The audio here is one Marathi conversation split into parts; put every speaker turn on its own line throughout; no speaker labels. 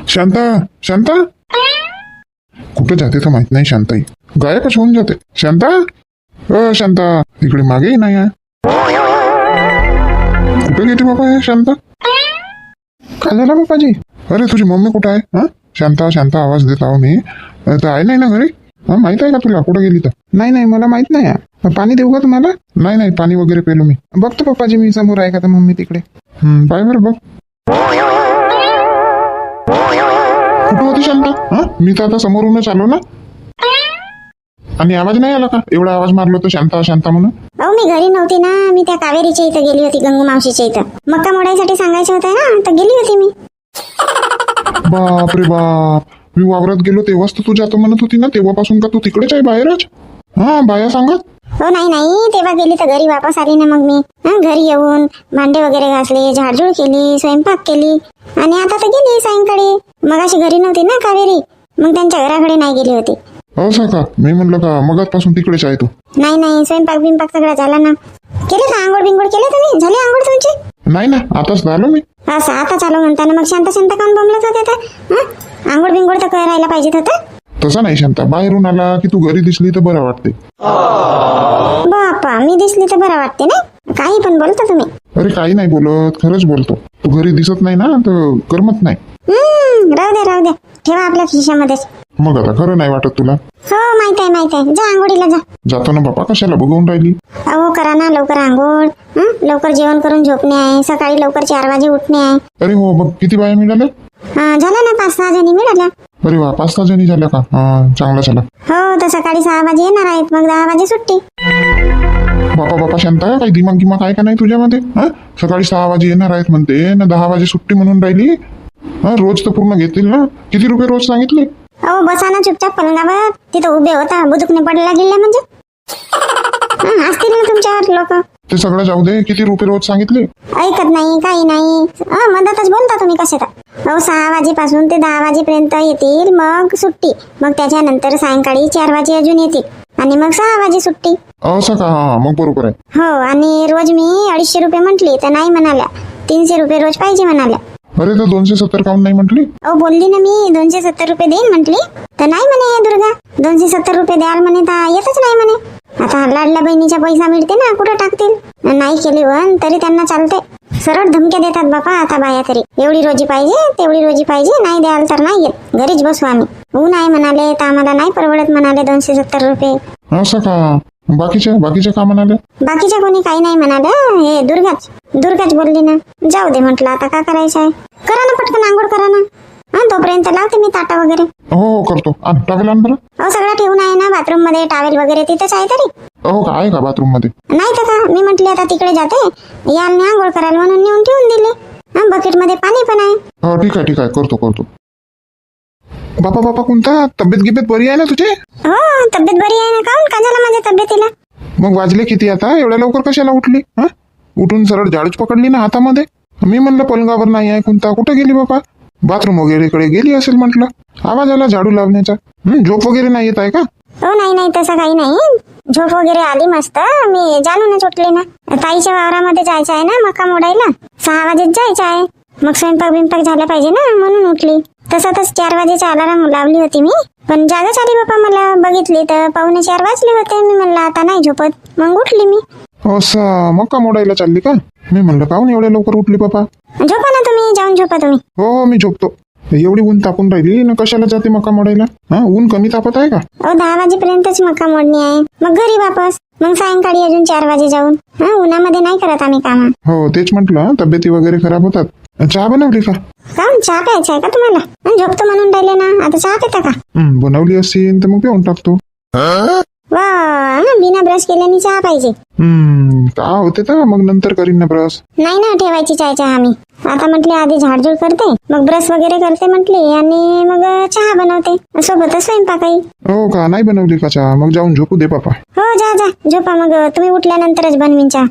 शांता शांता कुठं जाते तर माहित नाही. शांताई गायबच होऊन जाते. शांता शांता इकडे मागेही नाही आहे. कुठं गेली बाबा हे शांता? काय झालं बाबाजी? अरे तुझी मम्मी कुठं आहे? हा शांता शांता आवाज देत आहो मी. तर आहे नाही ना घरी? हा माहित आहे का तुला कुठं गेली तर?
नाही नाही मला माहित नाही आहे. पाणी देऊ का तुम्हाला?
नाही नाही पाणी वगैरे पेलो मी.
बघतो पप्पाजी मी समोर आहे का तर मम्मी तिकडे.
पाय बरं बघ. कुठं होती शांता? हा मी तर आता समोरूनच आलो ना. आणि आवाज नाही आला का? एवढा आवाज मारलो तो शांता शांता म्हणून.
अहो मी घरी नव्हती ना. मी त्या कावेरीच्या इथं गेली होती, गंगू मावशीच्या इथं. मक्का मोडायसाठी सांगायचं होतं ना, तर गेली होती मी.
बाप रे बाप. मी वावरात गेलो तेव्हाच तर तू जातो म्हणत होती ना. तेव्हापासून का तू तिकडेच आहे बाहेरच? हा बाया सांगत.
हो नाही नाही तेव्हा गेली तर घरी वापस आली ना मग मी. घरी येऊन भांडे वगैरे घासले, झाडझूड केली, स्वयंपाक केली आणि आता तर गेली सायंकाळी. मग अशी घरी नव्हती ना कावेरी, मग त्यांच्या घराकडे नाही गेली होती.
असं का? मी म्हणलं का मगाचपासून तिकडेच आहे तू.
नाही नाही स्वयंपाक बिंपाक सगळं झाला ना. केले का आंघोळ बिंगोळ केले तुम्ही? झाली आंघोळ तुमची?
नाही ना आताच झालो मी.
असं आता चालू म्हणताना मग शांत शांत काऊन बोंबलत होते तर? आंघोळ बिंगोळ तर करायला पाहिजेत होतं.
तसं नाही शांता, बाहेरून आला की तू घरी दिसली तर बरं वाटते.
बापा मी दिसली तर बरं वाटते ना. काही पण बोलता तुम्ही.
अरे काही नाही बोलत, खरंच बोलतो. तू घरी दिसत नाही ना तर करमत नाही.
राहू द्या ठेवा आपल्या खिशामध्येच.
मग आता खरं नाही वाटत तुला?
हो माहित आहे. जा आंघोळीला जा.
जातो ना बापा, कशाला बघून राहिली?
अहो करा ना लवकर आंघोळ. लवकर जेवण करून झोपणे आहे. सकाळी लवकर 4 वाजे उठणे आहे.
अरे हो बघ किती बाया मिळाल्या.
झालं ना 5-6 जणी मिळाल्या.
अरे वा 5-6 जणी झाल्या का? चांगला चला.
हो तर सकाळी 6 वाजे येणार आहेत, मग 10 वाजे सुट्टी.
बापा शांता काही दिमाग गिमाग आहे का नाही तुझ्यामध्ये? सकाळी 6 वाजे येणार आहेत म्हणते ना, 10 वाजे सुट्टी म्हणून राहिली. रोज तर पूर्ण घेतील ना. किती रुपये रोज सांगितले?
अहो बसा ना चुपचाप पलंगावर. तिथं उभे होता बुदुकने पडला गेले म्हणजे. असतील ना तुमच्यावर लोक.
ते सगळं जाऊ दे, किती रुपये रोज सांगितले?
ऐकत नाही काही नाही. मधातच बोलता तुम्ही कसे तर. अहो 6 वाजेपासून ते 10 वाजेपर्यंत येतील, मग सुट्टी. मग त्याच्यानंतर सायंकाळी 4 वाजे अजून येतील आणि मग 6 वाजे सुट्टी.
असं का? मग बरोबर आहे.
हो आणि रोज मी 250 रुपये म्हटली तर नाही म्हणाल्या. 300 रुपये रोज पाहिजे म्हणाल्या.
अरे तर 270 काऊन नाही म्हटली?
अहो बोलली ना मी 270 रुपये देईन म्हटली. तर नाही म्हणे हे दुर्गा 270 रुपये द्याल म्हणे तर येतच नाही म्हणे. आता लाडल्या बहिणीचा पैसा मिळते ना, कुठं टाकतील? नाही केली वन तरी त्यांना चालते. सरळ धमक्या देतात बापा आता बाया तरी. एवढी रोजी पाहिजे तेवढी रोजी पाहिजे, नाही द्याल तर नाही येत. घरीच बसू आम्ही. ऊन आहे म्हणाले तर आम्हाला नाही परवडत म्हणाले 270 रुपये.
असं का? बाकीच्या का म्हणाले?
बाकीच्या कोणी काही नाही म्हणाले. हे दुर्गाच बोलली ना. जाऊ दे म्हटलं आता का करायचं आहे. करा ना पटकन आंघोळ करा ना. तोपर्यंत लावते मी ताटा वगैरे.
हो करतो. टावेल आण बरं.
अहो सगळं ठेवून आहे ना बाथरूम मध्ये. टावेल वगैरे तिथेच आहे तरी.
हो का? आहे का बाथरूम मध्ये?
नाही तर का मी म्हटले आता तिकडे जाते याल मी आंघोळ करायला म्हणून नेऊन ठेवून दिली. बकेट मध्ये पाणी पण आहे.
हो ठीक आहे करतो.
बापा कोणता? तब्येत गिब्येत बरी आहे ना तुझी?
हो तब्येत बरी आहे ना. काऊन का झालं माझ्या तब्येतीला?
मग वाजले किती आता? एवढ्या लवकर कशाला उठली? उठून सरळ झाडूच पकडली ना हातामध्ये. मी म्हणलं पलंगावर नाही आहे कोणता, कुठे गेली बापा? बाथरूम वगैरे कडे गेली असेल म्हटलं. आवाज आला झाडू लावण्याचा. झोप वगैरे नाही येत आहे का?
हो नाही तसं काही नाही. झोप वगैरे आली मस्त. मी जाणूनच उठले ना. ताईच्या वावरामध्ये जायचं आहे ना मका मोडायला. 6 वाजेच जायचं आहे. मग स्वयंपाक बिंपाक झाला पाहिजे ना म्हणून उठली. तसं 4 वाजेचा अलार्म लावली होती मी, पण जागच आली बापा मला. बघितली तर 3:45 वाजले होते. मी म्हणलं आता नाही झोपत, मग उठली मी.
असं मका मोडायला चालली का? मी म्हणलं काहून एवढ्या लवकर उठली बापा?
झोपा ना तुम्ही, जाऊन झोपा तुम्ही.
हो मी झोपतो. एवढी ऊन तापून राहिली ना, कशाला जाते मका मोडायला? ऊन कमी तापत आहे का?
10 वाजेपर्यंतच मका मोडणी आहे. मग घरी वापस. मग सायंकाळी अजून 4 वाजे जाऊन. उन्हामध्ये नाही करत आम्ही काम.
हो तेच म्हटलं, तब्येती वगैरे खराब होतात. चहा बनवली का?
काऊन चहा प्यायचा आहे का तुम्हाला? झोपतो म्हणून राहिले ना, आता चहा पिता का?
बनवली असेल तर मग पिऊन टाकतो.
वा बिना ब्रश केल्याने चहा पाहिजे.
का होते तर मग नंतर करीन ना ब्रश.
नाही ना ठेवायची चहा आम्ही. आता म्हटले आधी झाडझूड करते, मग ब्रश वगैरे करते म्हटले आणि मग चहा बनवते सोबतच स्वयंपाकही.
हो का? नाही बनवली का चहा? मग जाऊन झोपू दे पापा.
हो जा झोपा. मग तुम्ही उठल्यानंतरच बनवीन चहा.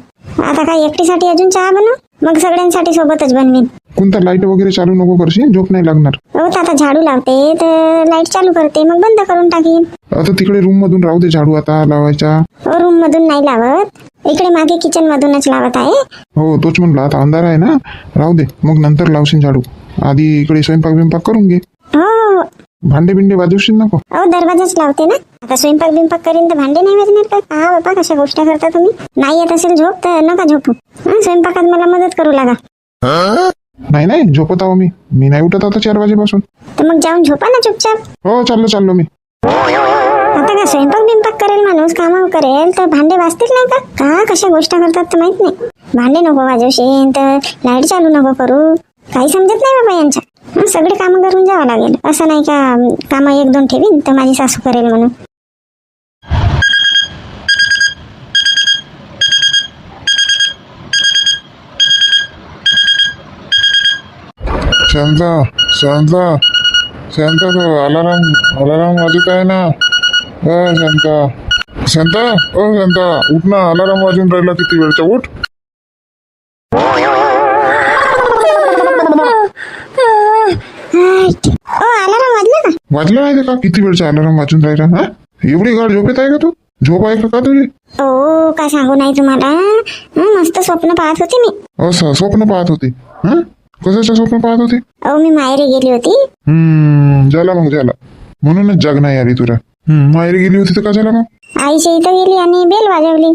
आता काय एकटीसाठी अजून चहा बनव, मग सगळ्यांसाठी सोबतच बनवीन.
कोणता लाईट वगैरे चालू नको करशील, झोप नाही लागणार.
हो तर आता झाडू लावते तर लाईट चालू करते, मग बंद करून टाकीन.
आता तिकडे रूम मधून राहू दे झाडू आता लावायचा.
हो रूम मधून नाही लावत, इकडे मागे किचन मधूनच लावत आहे.
हो तोच म्हणलं, आता अंधार आहे ना, राहू दे मग नंतर लावशील झाडू. आधी इकडे स्वयंपाक बिंपाक करून घे.
हो हो
भांडे बिंडे वाजवशील नको.
अहो दरवाजाच लावते ना. आता स्वयंपाक बिंपाक करीन तर भांडे नाही वाजणार का? हा बाबा कशा गोष्टी करता तुम्ही. नाही येत असेल झोप तर नका झोपू. स्वयंपाकात मला मदत करू लागा.
नाही नाही झोपत आहो मी नाही उठत आता 4 वाजेपासून.
तर मग जाऊन झोपा ना चुपचाप.
हो चाललो मी.
आता का स्वयंपाक बिंपाक करेल माणूस काम करेल तर भांडे वाजतील नाही का? का कशा गोष्टी करतात तर माहित नाही. भांडे नको वाजवशील तर लाईट चालू नको करू. काही समजत नाही बाबा यांच्या. सगळे कामं करून जावं लागेल. असं नाही का कामं 1-2 ठेवीन तर माझी सासू करेल म्हणून.
शांता शांता शांता तो अलाराम वाजत आहे ना. शांता शांता शांता उठ ना. अलाराम वाजून राहिला किती वेळचा. उठ.
अलाराम वाजला का?
वाजला नाही का? किती वेळचा अलाराम वाजून राहिला. हा एवढी गाढ झोपेत आहे का तू? झोप आहे का तुझी?
ओ काय सांगू नाही तुम्हाला. मस्त स्वप्न पाहत होती मी.
असं स्वप्न पाहत होती. हा कशाचं स्वप्न पाहत होती?
अहो मी माहेरी गेली होती.
झाला म्हणूनच जाग नाही आली तुला. माहेरी गेली होती तर का झाला मग?
आईच्या इथं गेली आणि बेल वाजवली.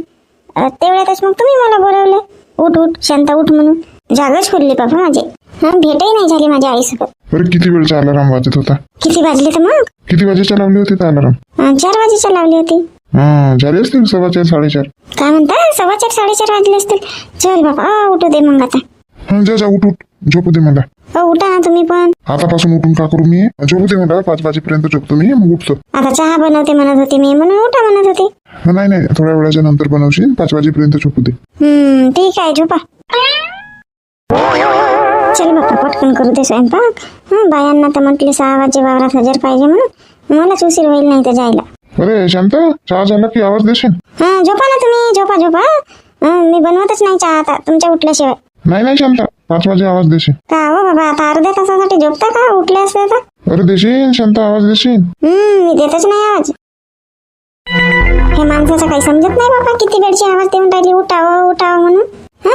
तेवढ्यातच मग तुम्ही मला बोलवले. उठ उठ शांता उठ म्हणून. जागच खोलली बाबा माझी. भेटही नाही झाली माझ्या आईसोबत.
बरं किती वेळचा अलाराम वाजत होता?
किती वाजले तर मग?
किती वाजेचा लावली होती तर अलाराम?
4 वाजेच्या लावली होती.
झाले असतील 4:15 4:30.
काय म्हणता? 4:15 4:30 वाजले असतील. चल बाबा उठू दे मग आता.
जा उठ झोपू दे मला.
उठा ना तुम्ही पण.
आतापासून उठून का करू मी? झोपू दे मला. 5 वाजेपर्यंत झोपतो मी मग उठतो.
आता चहा बनवते म्हणत होती मी म्हणून उठा म्हणत होती.
नाही थोड्या वेळाच्या नंतर बनवशील. 5 वाजेपर्यंत झोपू दे.
ठीक आहे झोपा. चल बाप्पा पटकन करू दे स्वयंपाक. बायांना तर म्हटले 6 वाजे वावरात हजर पाहिजे म्हणून. मलाच उशीर होईल नाही तर जायला.
अरे शांता चहा झाला की आवाज देशील?
झोपा ना तुम्ही. झोपा. मी बनवतच नाही चहा आता तुमच्या उठल्याशिवाय.
नाही शांता 5 वाजे आवाज देशील.
का हो बाबा आता अर्ध्या तासासाठी झोपता का? उठले असते तर.
अरे देशील शांता आवाज देशील.
मी देतच नाही आवाज. हे माणसाचं काही समजत नाही बाबा. किती वेळची आवाज देऊन राहिली उठावं म्हणून.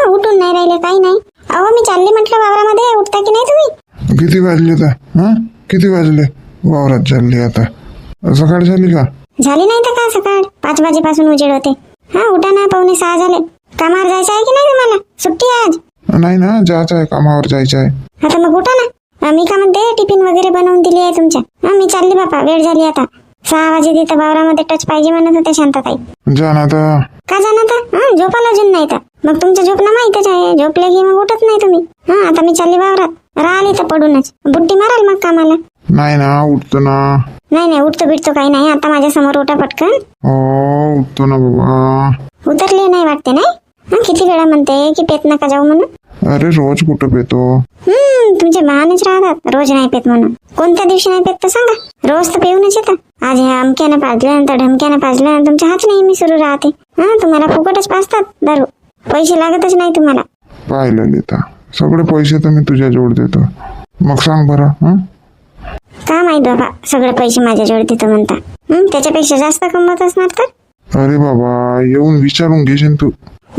उठून नाही राहिले काही नाही. अहो मी चालली म्हटलं वावरामध्ये. उठता की नाही तुम्ही?
किती वाजले तर? किती वाजले? वावरात चालली आता. सकाळ झाली का?
झाली नाही तर का सकाळ? 5 वाजेपासून उजेड होते. उठा ना. 5:45 झाले. कामावर जायचं आहे की नाही तुम्हाला? सुट्टी आहे आज?
नाही ना जायचं आहे. कामावर जायचं आहे.
आता मग उठा ना. मी का म्हणते टिफिन वगैरे बनवून दिली आहे तुमच्या. मी चालली बापा. वेळ झाली आता. 6 वाजे तिथं वावरामध्ये टच पाहिजे म्हणत होते शांताताई.
जा ना आता.
का जाणार तर? झोपाला अजून नाही तर. मग तुमच्या झोपणं माहितच आहे. झोपले की मग उठत नाही तुम्ही. आता मी चालली वावरात. राहिली तर पडूनच बुट्टी माराल मग कामाला.
नाही ना उठतो ना.
नाही उठतो बिटतो काही नाही. आता माझ्या समोर उठा पटकन.
हो उठतो ना बाबा.
उतरले नाही वाटते नाही. किती वेळा म्हणते की पेत नका जाऊ म्हणून.
अरे रोज कुठं पेतो?
तुमचे बहानेच राहतात. रोज नाही पेत म्हणून. कोणत्या दिवशी नाही पेत तर सांगा. रोज तर पिऊनच येतं. आज ह्या अमक्यानं पाजलं नंतर ढमक्यानं पाजलं. तुमच्या हाच नेहमी सुरू राहते. तुम्हाला फुकटच पाजतात दारू. पैसे लागतच नाही तुम्हाला.
पाहिलं ललिता सगळे पैसे तर मी तुझ्या जोड देतो. मग सांग बरं.
का माहित बाबा सगळे पैसे माझ्या जवळ देतो म्हणता. त्याच्यापेक्षा जास्त कमवत असणार तर.
अरे बाबा येऊन विचारून घेशील तू.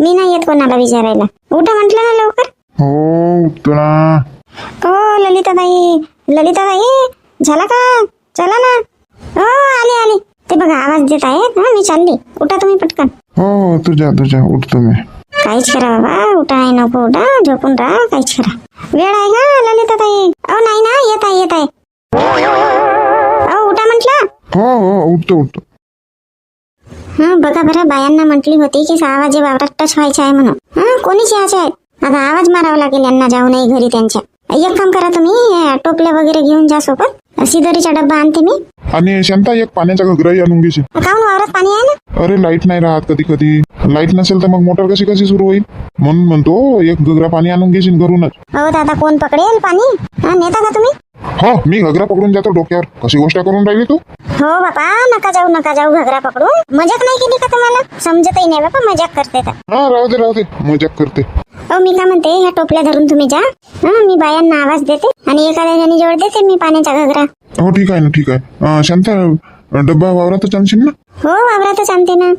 मी नाही येत कोणाला विचारायला. उठा म्हटलं ना लवकर.
हो उठतो ना.
हो ललिताबाई झाला का? चला ना. हो आली. ते बघा आवाज देत आहेत. मी चालली. उठा तुम्ही पटकन.
हो तुझ्या उठतो मी.
काहीच करा बाबा. उठा नाही नको उठा. झोपून राहा. काहीच करा. वेळ आहे का ललिताबाई? नाही ना येत आहे. उठा म्हटलं.
हो उठतो.
बघा बरं बायांना म्हटली होती की 6 वाजे वावरात टच व्हायचं आहे म्हणून. कोणीच यायचे आहेत. आता आवाज मारावा लागेल यांना जाऊ नये घरी त्यांच्या. एक काम करा तुम्ही. टोपल्या वगैरे घेऊन जा सोबत. सिदरीचा डब्बा आणते मी.
आणि शांता एक पाण्याचा घगराही आणून घेशील.
काहून वावरात पाणी आहे ना?
अरे लाईट नाही राहत कधी. लाईट नसेल तर मग मोटर कशी सुरू होईल. म्हणून म्हणतो एक घगरा पाणी आणून घेशील घरूनच.
हो दादा कोण पकडेल पाणी? नेता का तुम्ही?
हो मी घगरा पकडून जातो डोक्यावर. कशी गोष्ट करून राहिली तू?
हो बापा नका जाऊ घगरा पकडून. मजाक नाही केली का तुम्हाला? समजतही नाही बापा मजाक करते तर.
राहू दे मजाक करते.
मी का म्हणते ह्या टोपल्या धरून तुम्ही जा. मी बायांना आवाज देते आणि एखाद्या जणी जवळ देते मी पाण्याचा घगरा.
हो ठीक आहे. शांता डब्बा वावरातच आणशील ना?
हो वावरातच आणते ना.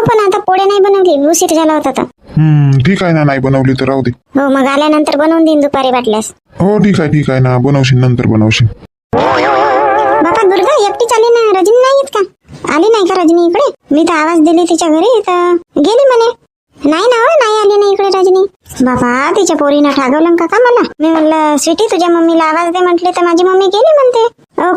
पण आता पोळ्या नाही बनवली. उशीर झाला होता तर.
ठीक आहे ना, नाही बनवली तर राहू दे.
हो मग आल्यानंतर बनवून देईन दुपारी वाटल्यास.
हो ठीक आहे ना, बनवशील नंतर बनवशील.
बापा दुर्गा एकटीच आली ना, रजनी नाही येत का? आली नाही का रजनी इकडे? मी तर आवाज दिली तिच्या घरी तर गेली म्हणे. नाही ना हो, नाही आली नाही इकडे रजनी. बाबा तिच्या पोरीनं ठागवलं का मला? मी म्हणलं स्वीटी तुझ्या मम्मीला आवाज दे म्हटले तर माझी मम्मी गेली म्हणते.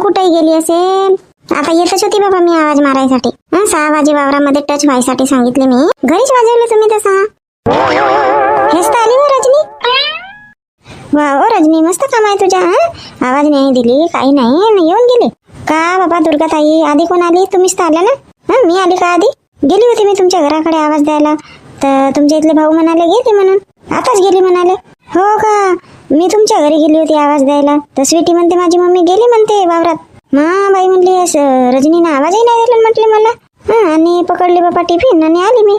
कुठेही गेली असेल. आता येतच होती बाबा मी आवाज मारायसाठी. 6 वाजे वावरामध्ये टच व्हायसाठी सांगितले मी. घरीच वाजवले तुम्ही तर 6. हेच तर आली हो रजनी. वा हो रजनी, मस्त काम आहे तुझ्या. आवाज नाही दिली काही नाही, येऊन गेली का बाबा? दुर्गा ताई आधी कोण आली? तुम्हीच तर आल्या ना. मी आली का आधी? गेली होती मी तुमच्या घराकडे आवाज द्यायला, तर तुमच्या इथले भाऊ म्हणाले गेली म्हणून. आताच गेली म्हणाले. हो का? मी तुमच्या घरी गेली होती आवाज द्यायला, तर स्वीटी म्हणते माझी मम्मी गेली म्हणते वावरात. बाई म्हणली रजनीनं आवाजही नाही दिला म्हटले मला. आणि पकडली बाबा टिफिन आणि आली मी.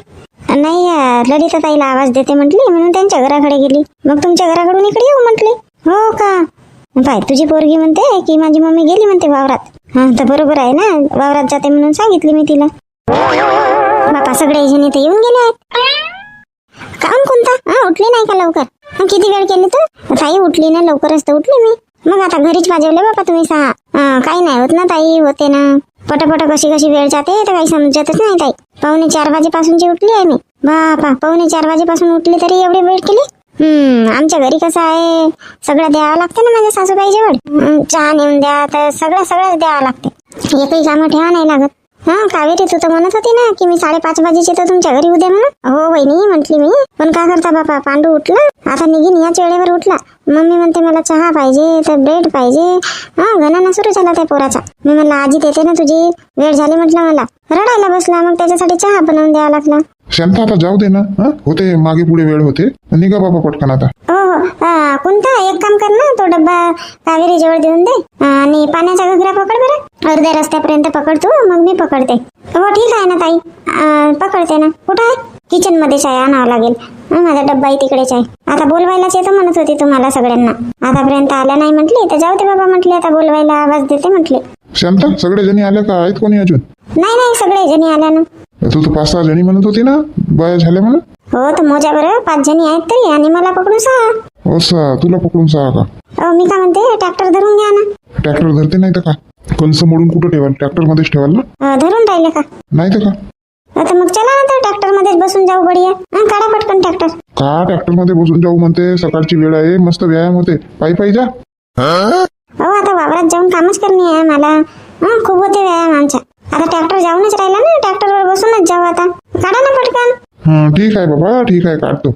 नाही ललिता ताईला आवाज देते म्हटली म्हणून त्यांच्या घराकडे गेली. मग तुमच्या घराकडून इकडे येऊ म्हटले. हो का? बाय तुझी पोरगी म्हणते की माझी मम्मी गेली म्हणते वावरात. तर बरोबर आहे ना, वावरात जाते म्हणून सांगितली मी तिला. बापा सगळे जण इथे येऊन गेले आहेत. काम कोणता? उठली नाही का लवकर? किती वेळ केली तर? ताई उठली ना लवकरच तर उठली मी. मग आता घरीच वाजवले बापा तुम्ही 6. काही नाही होत ना ताई, होते ना. पटापट कशी वेळ जाते तर काही समजतच नाही ताई. 3:45 वाजेपासूनची उठली आहे मी. बापा 3:45 वाजेपासून उठली तरी एवढी वेळ केली. आमच्या घरी कसं आहे, सगळं द्यावं लागते ना माझ्या सासूबाई जवळ. चहा नेऊन द्या तर सगळंच द्यावं लागते. एकही कामं ठेवा नाही लागत. कावेरी तू तर म्हणत होती ना की मी 5:30 वाजेची तर तुमच्या घरी उद्या म्हणून. हो वहिनी म्हटली मी, पण काय करता बापा, पांडू उठला आता निघीन याच वेळेवर उठला. मम्मी म्हणते मला चहा पाहिजे तर ब्रेड पाहिजे. घणाना सुरू झाला त्या पोराचा. मी म्हणलं आजी देते ना तुझी, वेळ झाली म्हटलं मला. रडायला बसला, मग त्याच्यासाठी चहा बनवून द्यावा लागला.
शांत आता जाऊ दे ना. होते मागे पुढे वेळ होते, निघा बाबा पटकन आता.
हो कोणता एक काम कर ना, तो डब्बा कावेरी जवळ देऊन दे आणि पाण्याचा घगरा पकड बरं. अर्ध्या रस्त्यापर्यंत पकड तू, मग मी पकडते. हो ठीक आहे ना ताई, पकडते ना. कुठं आहे? किचन मध्येच आहे, आणावं लागेल. माझा डब्बाही तिकडेच आहे. आता बोलवायलाच येतो म्हणत होती तुम्हाला सगळ्यांना, आतापर्यंत आल्या नाही म्हटली तर जाऊ दे बाबा म्हटले, आता बोलवायला आवाज देते म्हटले.
शांत सगळे जणी आल्या का? आहेत कोणी अजून?
नाही सगळे जणी आल्या ना.
तू तर 5-6 जणी म्हणत होती ना, बाया झाल्या म्हणून.
हो तर मोजा बरं 5 जणी आहेत तरी, आणि मला पकडून 6.
हो 6, तुला पकडून 6 का?
मी काय म्हणते, ट्रॅक्टर धरून घ्या ना.
ट्रॅक्टर धरते नाही तर का? कंस मोडून कुठं ठेवाल? ट्रॅक्टर मध्येच ठेवाल ना.
धरून राहिले का?
नाही तर का?
आता मग चला ना, तर ट्रॅक्टर मध्येच बसून जाऊ. बढिया. काढा पटकन ट्रॅक्टर.
का ट्रॅक्टर मध्ये बसून जाऊ म्हणते? सकाळची वेळ आहे, मस्त व्यायाम होते. पायी जा.
हो आता वावरात जाऊन कामच करणे आहे मला. खूप होते व्यायाम आमचा. आता ट्रॅक्टर जाऊनच राहिला ना, ट्रॅक्टरवर बसूनच जाऊ आता. काढा ना पटकन.
ठीक आहे बाबा, ठीक आहे काढतो.